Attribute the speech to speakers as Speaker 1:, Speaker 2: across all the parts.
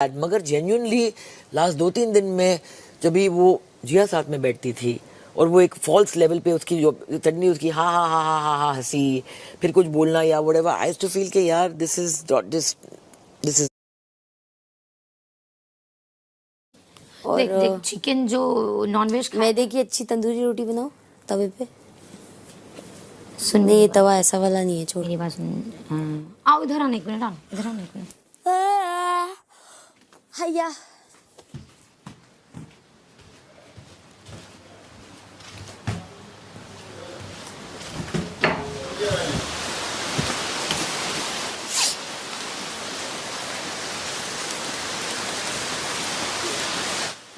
Speaker 1: मगर genuinely last 2-3 दिन में जब भी वो जिया साथ में बैठती थी और वो एक फॉल्स लेवल पे उसकी जो चटनी उसकी हा हा हा हा हा हा हंसी फिर कुछ बोलना या whatever I used to feel कि यार दिस इज
Speaker 2: देख चिकन जो नॉनवेज
Speaker 3: मैं देखिए अच्छी तंदूरी रोटी बनाओ तवे पे। सुनने ये तवा ऐसा वाला नहीं है, छोड़।
Speaker 2: मेरी बात सुन। आओ इधर आने एक मिनट, आओ इधर आने एक मिनट।
Speaker 3: हैया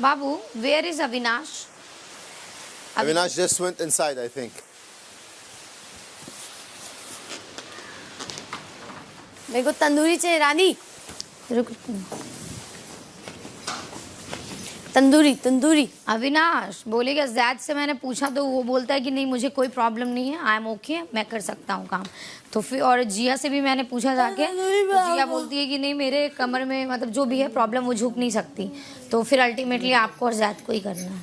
Speaker 2: बाबू, where is Avinash?
Speaker 4: Avinash just went inside, I think.
Speaker 3: मेरे को तंदूरी चाहिए रानी।
Speaker 2: रुक।
Speaker 3: तंदूरी तंदूरी।
Speaker 2: अविनाश बोलेगा जैद से मैंने पूछा तो वो बोलता है कि नहीं मुझे कोई प्रॉब्लम नहीं है, आई एम ओके, मैं कर सकता हूँ काम। तो फिर और जिया से भी मैंने पूछा जाके, तो जिया बोलती है कि नहीं मेरे कमर में मतलब जो भी है प्रॉब्लम वो झुक नहीं सकती। तो फिर अल्टीमेटली आपको और जैद को ही करना है,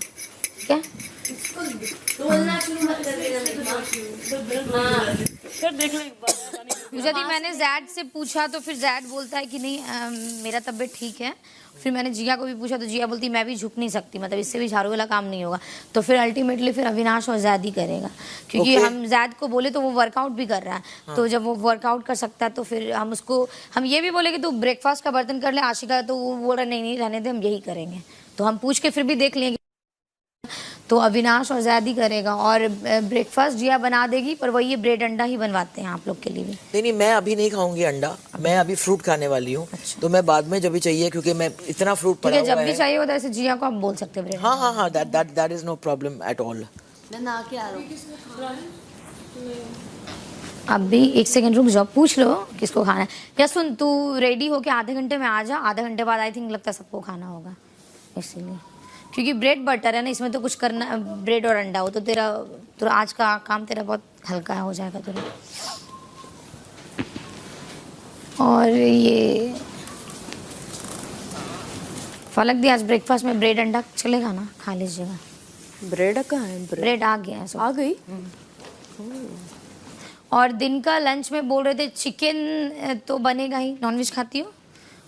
Speaker 2: ठीक है? यदि मैंने जैद से पूछा तो फिर जैद बोलता है कि नहीं मेरा तबीयत ठीक है। फिर मैंने जिया को भी पूछा तो जिया बोलती मैं भी झुक नहीं सकती, मतलब इससे भी झाड़ू वाला काम नहीं होगा। तो फिर अल्टीमेटली फिर अविनाश और जैद ही करेगा, क्योंकि हम जैद को बोले तो वो वर्कआउट भी कर रहा है। हाँ। तो जब वो वर्कआउट कर सकता है तो फिर हम ये भी बोले कि तू ब्रेकफास्ट का बर्तन कर ले आशिका, तो वो बोल रहा नहीं रहने दे हम यही करेंगे। तो हम पूछ के फिर भी देख लेंगे, तो अविनाश और जैद ही करेगा। और ब्रेकफास्ट जिया बना देगी, पर वही ब्रेड अंडा ही बनवाते हैं आप लोग के लिए भी।
Speaker 1: नहीं मैं अभी नहीं खाऊंगी अंडा, मैं अभी फ्रूट खाने वाली हूँ। अच्छा। तो मैं बाद में जब भी चाहिए, क्योंकि मैं इतना फ्रूट पड़ा हुआ है।
Speaker 2: जब भी चाहिए होता है ऐसे जिया को आप बोल सकते हैं।
Speaker 1: हाँ that is no problem at all.
Speaker 3: मैं नहा के आ रहा हूँ।
Speaker 2: अभी एक सेकंड रुक जाओ, पूछ लो किसको खाना है। या सुन, तू रेडी होके आधे घंटे में आ जा, आधे घंटे बाद आई थिंक लगता है सबको खाना होगा, इसीलिए। क्योंकि ब्रेड बटर है ना, इसमें तो कुछ करना, ब्रेड और अंडा हो तो तेरा आज का काम तेरा बहुत हल्का हो जाएगा तेरा। और ये फलक दी आज ब्रेकफास्ट में ब्रेड अंडा चलेगा ना, खा लीजिएगा।
Speaker 3: ब्रेड कहाँ है?
Speaker 2: ब्रेड आ गया है,
Speaker 3: आ गई।
Speaker 2: और दिन का लंच में बोल रहे थे चिकन तो बनेगा ही। नॉनवेज खाती हो?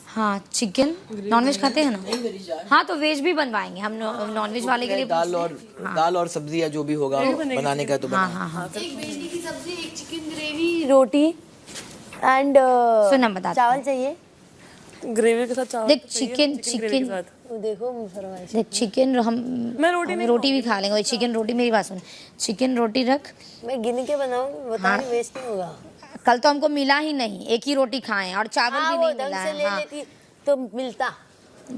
Speaker 2: हाँ चिकन नॉनवेज खाते हैं ना? हाँ तो वेज भी बनवाएंगे हम, नॉनवेज वाले के लिए
Speaker 1: दाल और सब्जी या जो भी होगा बनाने का तो
Speaker 2: हाँ।
Speaker 3: एक भिंडी की सब्जी, एक चिकन ग्रेवी रोटी एंड
Speaker 2: सुना बता,
Speaker 3: चावल चाहिए
Speaker 5: ग्रेवी के साथ चावल।
Speaker 2: देख चिकन
Speaker 3: देखो
Speaker 2: देख चिकन
Speaker 5: मैं
Speaker 2: रोटी भी खा लेंगे। वही चिकन रोटी, मेरी बात सुन, चिकन रोटी रख,
Speaker 3: मैं गिन के बनाऊंगी, बता रही वेस्ट नहीं होगा।
Speaker 2: कल तो हमको मिला ही नहीं, एक ही रोटी खाएं और चावल भी नहीं मिला है।
Speaker 3: हाँ। लेती तो मिलता।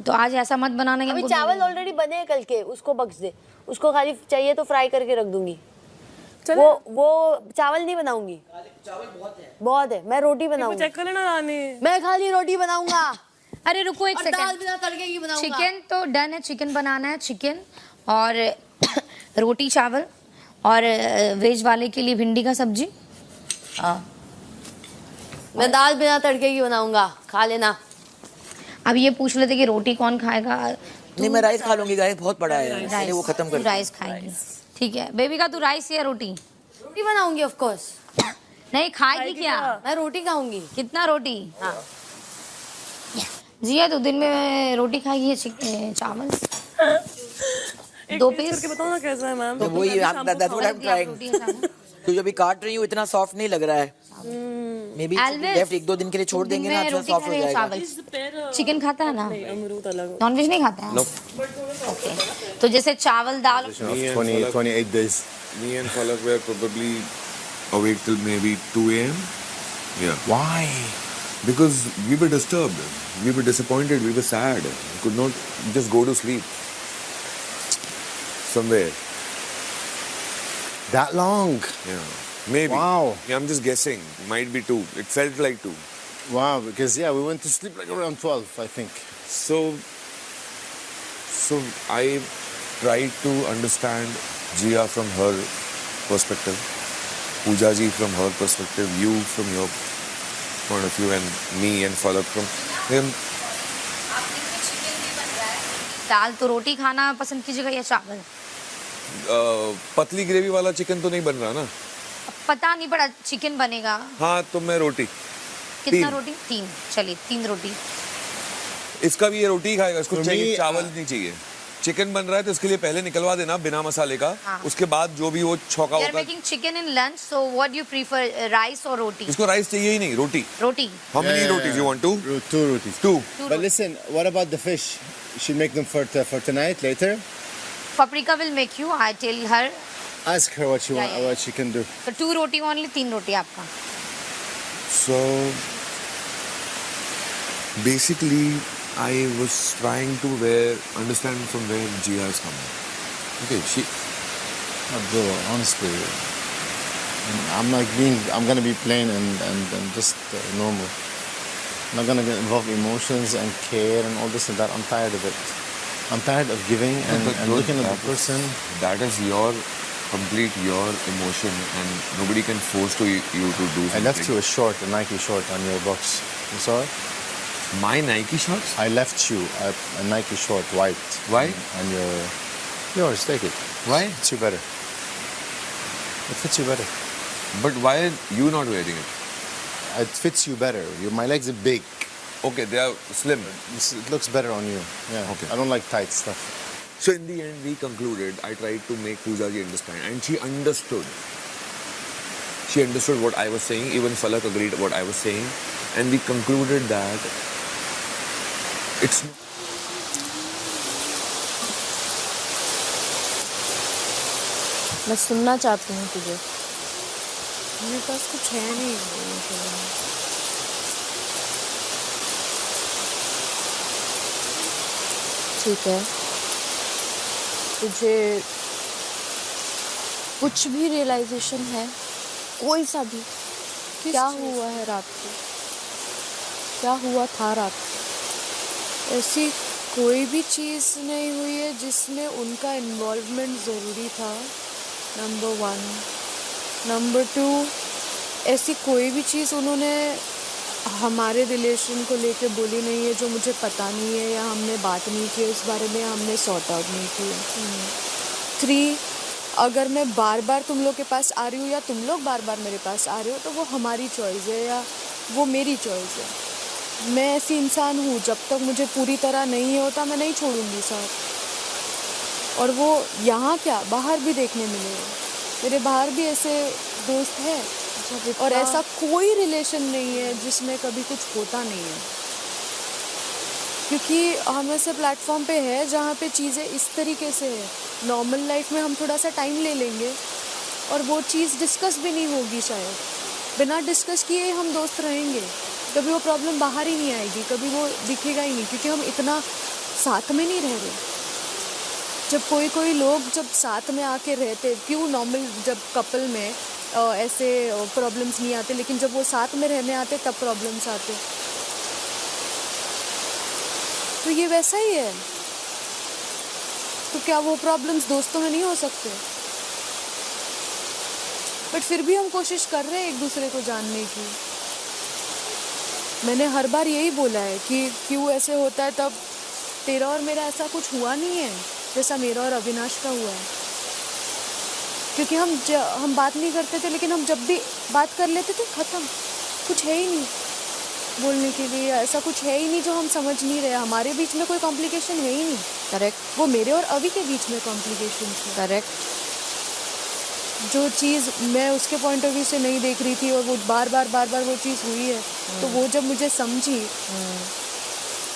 Speaker 2: तो आज ऐसा मत बनाना कि
Speaker 3: अभी चावल ऑलरेडी बने हैं कल के, उसको बख्श दे, उसको खाली चाहिए तो फ्राई करके रख दूंगी। वो चावल नहीं बनाऊंगी, चावल बहुत है। मैं रोटी बनाऊंगी,
Speaker 5: चेक कर लेना रानी,
Speaker 3: मैं खाली रोटी बनाऊंगा।
Speaker 2: अरे रुको एक सेकंड,
Speaker 3: दाल बिना तड़के की बनाऊंगा।
Speaker 2: चिकन तो डन है, चिकन बनाना है, चिकन और रोटी चावल, और वेज वाले के लिए भिंडी का सब्जी।
Speaker 3: हाँ मैं दाल बिना तड़के की बनाऊंगा, खा लेना।
Speaker 2: अब ये पूछ लेते कि रोटी कौन खाएगा।
Speaker 1: नहीं मैं राइस खा लूंगी, राइस बहुत बड़ा है, मैंने वो खत्म कर दिया।
Speaker 2: राइस खाएगी, ठीक है। बेबी का तू राइस या रोटी?
Speaker 3: रोटी बनाऊंगी ऑफ कोर्स।
Speaker 2: नहीं खाएगी क्या?
Speaker 3: मैं रोटी खाऊंगी।
Speaker 2: कितना रोटी?
Speaker 3: हाँ
Speaker 2: जिया तो दिन में रोटी खाएगी या चावल? 2 पीस
Speaker 5: बताओ ना कैसा है मैम।
Speaker 1: वही that's what I am trying. तो जब भी काट रही हूँ इतना सॉफ्ट नहीं लग रहा है। मे बी लेफ्ट 1-2 दिन के लिए छोड़ देंगे ना, अच्छा सॉफ्ट हो जाएगा।
Speaker 2: चिकन खाता है ना?
Speaker 5: अमरूद अलग।
Speaker 2: नॉनवेज नहीं खाता है? ओके, तो जैसे चावल दाल
Speaker 4: 28 days.
Speaker 6: Me and Falak were probably awake till maybe 2 a.m. Yeah.
Speaker 4: Why?
Speaker 6: Because we were disturbed. We were disappointed. We were sad. We could not just go to sleep. Somewhere.
Speaker 4: That long?
Speaker 6: Yeah. Maybe.
Speaker 4: Wow.
Speaker 6: Yeah, I'm just guessing. Might be 2. It felt like 2.
Speaker 4: Wow, because yeah, we went to sleep like around 12, I think.
Speaker 6: So I tried to understand Jia from her perspective, Pooja ji from her perspective, you from your point of view, and me and Falak from him.
Speaker 2: दाल तो रोटी खाना पसंद कीजिएगा या चावल?
Speaker 6: पतली gravy वाला chicken तो नहीं बन रहा ना?
Speaker 2: पता नहीं पड़ा, चिकन बनेगा।
Speaker 6: हाँ तो मैं रोटी।
Speaker 2: कितना
Speaker 6: 3
Speaker 2: रोटी? 3, चलिए 3 रोटी।
Speaker 6: इसका भी ये रोटी ही खाएगा, इसको
Speaker 4: For
Speaker 6: चाहिए
Speaker 4: me,
Speaker 6: चावल नहीं चाहिए। चिकन बन रहा है तो इसके लिए पहले निकलवा देना बिना मसाले का,
Speaker 2: हाँ।
Speaker 6: उसके बाद जो भी वो छौका
Speaker 2: You are
Speaker 6: होगा।
Speaker 2: making chicken in lunch, so what do you prefer, rice or roti?
Speaker 6: इसको राइस चाहिए ही नहीं, रोटी।
Speaker 2: Roti.
Speaker 6: How many rotis you want? 2?
Speaker 4: 2 rotis.
Speaker 6: 2.
Speaker 4: But listen, what about the fish? Should make them for tonight, later?
Speaker 2: Paprika will make you. I tell her.
Speaker 4: Ask her what she
Speaker 2: Yeah,
Speaker 4: want,
Speaker 2: yeah.
Speaker 4: what she can do.
Speaker 2: So 2 roti only, 3 roti आपका.
Speaker 6: So basically, I was trying to understand from where Jia is coming. Okay,
Speaker 4: Bro, honestly, I'm gonna be plain and just normal. I'm not gonna get involved in emotions and care and all this and that. I'm tired of it. I'm tired of giving and
Speaker 6: But
Speaker 4: looking at
Speaker 6: that
Speaker 4: the person.
Speaker 6: That is your emotion, and nobody can force you to do something.
Speaker 4: I left you a Nike short on your box. You saw it?
Speaker 6: My Nike shorts?
Speaker 4: I left you a Nike short, white.
Speaker 6: Why?
Speaker 4: And yours, take it.
Speaker 6: Why?
Speaker 4: It fits you better. It fits you better.
Speaker 6: But why are you not wearing it?
Speaker 4: It fits you better. My legs are big.
Speaker 6: Okay, they are slim.
Speaker 4: It looks better on you. Yeah.
Speaker 6: Okay.
Speaker 4: I don't like tight stuff.
Speaker 6: So in the end, we concluded, I tried to make Pooja ji understand, and she understood. She understood what I was saying, even Falak agreed what I was saying, and we concluded that it's not.
Speaker 3: मैं सुनना चाहती हूँ तुझे।
Speaker 5: मेरे पास कुछ है नहीं बोलने के लिए।
Speaker 3: ठीक है, तुझे कुछ भी रियलाइजेशन है, कोई सा भी? क्या हुआ है रात को? क्या हुआ था रात को?
Speaker 5: ऐसी कोई भी चीज़ नहीं हुई है जिसमें उनका इन्वॉल्वमेंट ज़रूरी था, नंबर 1। नंबर 2, ऐसी कोई भी चीज़ उन्होंने हमारे रिलेशन को लेके बोली नहीं है जो मुझे पता नहीं है, या हमने बात नहीं की इस बारे में, हमने सॉर्ट आउट नहीं की। 3, अगर मैं बार बार तुम लोग के पास आ रही हूँ या तुम लोग बार बार मेरे पास आ रहे हो तो वो हमारी चॉइस है या वो मेरी चॉइस है। मैं ऐसी इंसान हूँ, जब तक मुझे पूरी तरह नहीं होता मैं नहीं छोड़ूंगी साथ। और वो यहाँ क्या बाहर भी देखने मिले, मेरे बाहर भी ऐसे दोस्त हैं, और ऐसा कोई रिलेशन नहीं है जिसमें कभी कुछ होता नहीं है, क्योंकि हम ऐसे प्लेटफॉर्म पे है जहाँ पे चीज़ें इस तरीके से है। नॉर्मल लाइफ में हम थोड़ा सा टाइम ले लेंगे और वो चीज़ डिस्कस भी नहीं होगी, शायद बिना डिस्कस किए हम दोस्त रहेंगे, कभी वो प्रॉब्लम बाहर ही नहीं आएगी, कभी वो दिखेगा ही नहीं, क्योंकि हम इतना साथ में नहीं रह रहे। जब कोई लोग जब साथ में आके रहते, क्यों नॉर्मल जब कपल में ऐसे प्रॉब्लम्स नहीं आते, लेकिन जब वो साथ में रहने आते तब प्रॉब्लम्स आते। तो ये वैसा ही है। तो क्या वो प्रॉब्लम्स दोस्तों में नहीं हो सकते? बट फिर भी हम कोशिश कर रहे हैं एक दूसरे को जानने की। मैंने हर बार यही बोला है कि क्यों ऐसे होता है, तब तेरा और मेरा ऐसा कुछ हुआ नहीं है जैसा मेरा और अविनाश का हुआ है, क्योंकि हम बात नहीं करते थे, लेकिन हम जब भी बात कर लेते थे ख़त्म, कुछ है ही नहीं बोलने के लिए, ऐसा कुछ है ही नहीं जो हम समझ नहीं रहे, हमारे बीच में कोई कॉम्प्लिकेशन है ही नहीं।
Speaker 3: करेक्ट।
Speaker 5: वो मेरे और अभी के बीच में कॉम्प्लिकेशन है।
Speaker 3: करेक्ट।
Speaker 5: जो चीज़ मैं उसके पॉइंट ऑफ व्यू से नहीं देख रही थी और वो बार बार वो चीज़ हुई है, तो वो जब मुझे समझी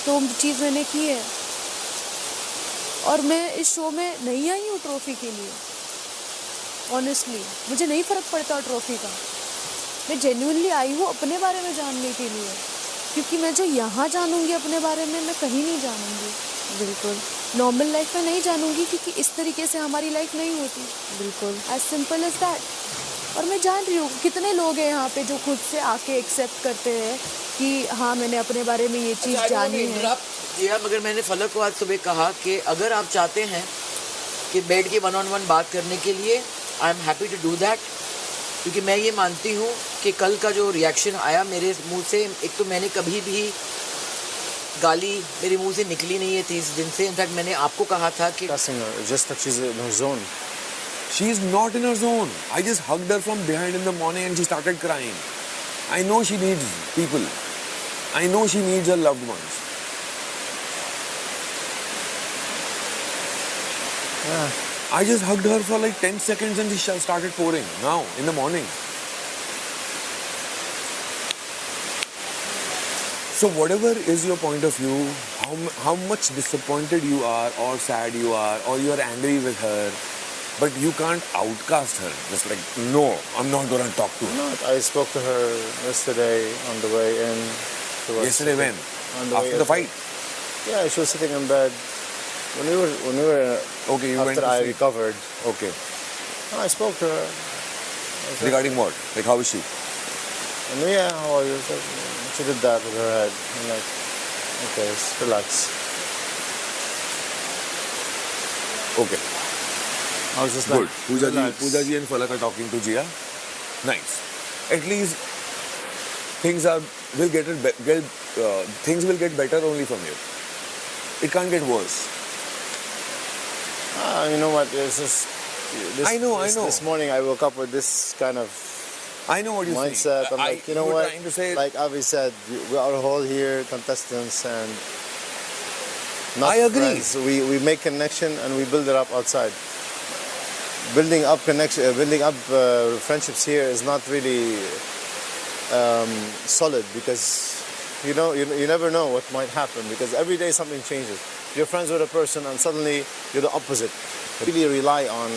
Speaker 5: तो चीज़ मैंने की है। और मैं इस शो में नहीं आई हूँ ट्रॉफी के लिए, ऑनेस्टली मुझे नहीं फ़र्क पड़ता ट्रॉफी का। मैं जेन्युइनली आई हूँ अपने बारे में जानने के लिए, क्योंकि मैं जो यहाँ जानूँगी अपने बारे में मैं कहीं नहीं जानूँगी।
Speaker 3: बिल्कुल।
Speaker 5: नॉर्मल लाइफ में नहीं जानूँगी, क्योंकि इस तरीके से हमारी लाइफ नहीं होती।
Speaker 3: बिल्कुल।
Speaker 5: As simple as that. और मैं जान रही हूँ कितने लोग हैं यहाँ पे जो खुद से आके एक्सेप्ट करते हैं कि हाँ मैंने अपने बारे में ये चीज़ जानी है।
Speaker 1: जी हाँ, मगर मैंने फलक को आज सुबह कहा कि अगर आप चाहते हैं कि बैठ के 1-on-1 बात करने के लिए, I am happy to do that, क्योंकि मैं ये मानती हूँ कि कल का जो रिएक्शन आया मेरे मुंह से, एक तो मैंने कभी भी गाली मेरे मुंह से निकली नहीं है 30 दिन से। इनफैक्ट मैंने आपको कहा था कि
Speaker 4: Cussing her, just that she's in her zone.
Speaker 6: She's not in her zone. I just hugged her from behind in the morning and she started crying. I know she needs people. I know she needs her loved ones.
Speaker 4: Yeah.
Speaker 6: I just hugged her for like 10 seconds and she started pouring now in the morning. So whatever is your point of view, how much disappointed you are or sad you are or you are angry with her, but you can't outcast her. Just like, no, I'm not going to talk to her.
Speaker 4: Not. I spoke to her yesterday on the way in. She was
Speaker 6: Yesterday when?
Speaker 4: on the way
Speaker 6: After the fight?
Speaker 4: Yeah, she was sitting in bed. When we were
Speaker 6: Okay, you went
Speaker 4: after
Speaker 6: to
Speaker 4: I
Speaker 6: sleep.
Speaker 4: recovered,
Speaker 6: Okay.
Speaker 4: I spoke to her.
Speaker 6: Regarding what? Like, how is she?
Speaker 4: And yeah, how are you? She did that with her head. I'm like, okay, relax.
Speaker 6: Okay.
Speaker 4: I was just
Speaker 6: Good.
Speaker 4: like, relax.
Speaker 6: Pooja ji and Falak are talking to Jia. Nice. At least things will get better only from here. It can't get worse.
Speaker 4: You know what? It's just.
Speaker 6: I know.
Speaker 4: This morning I woke up with this kind of
Speaker 6: I know what you're
Speaker 4: mindset.
Speaker 6: saying.
Speaker 4: I'm like, you know
Speaker 6: were
Speaker 4: what?
Speaker 6: Trying to say,
Speaker 4: Like Avi said, we are all here contestants and not
Speaker 6: I agree.
Speaker 4: friends. We make connection and we build it up outside. Building up friendships here is not really solid because you never know what might happen because every day something changes. You're friends with a person and suddenly you're the opposite. You really rely on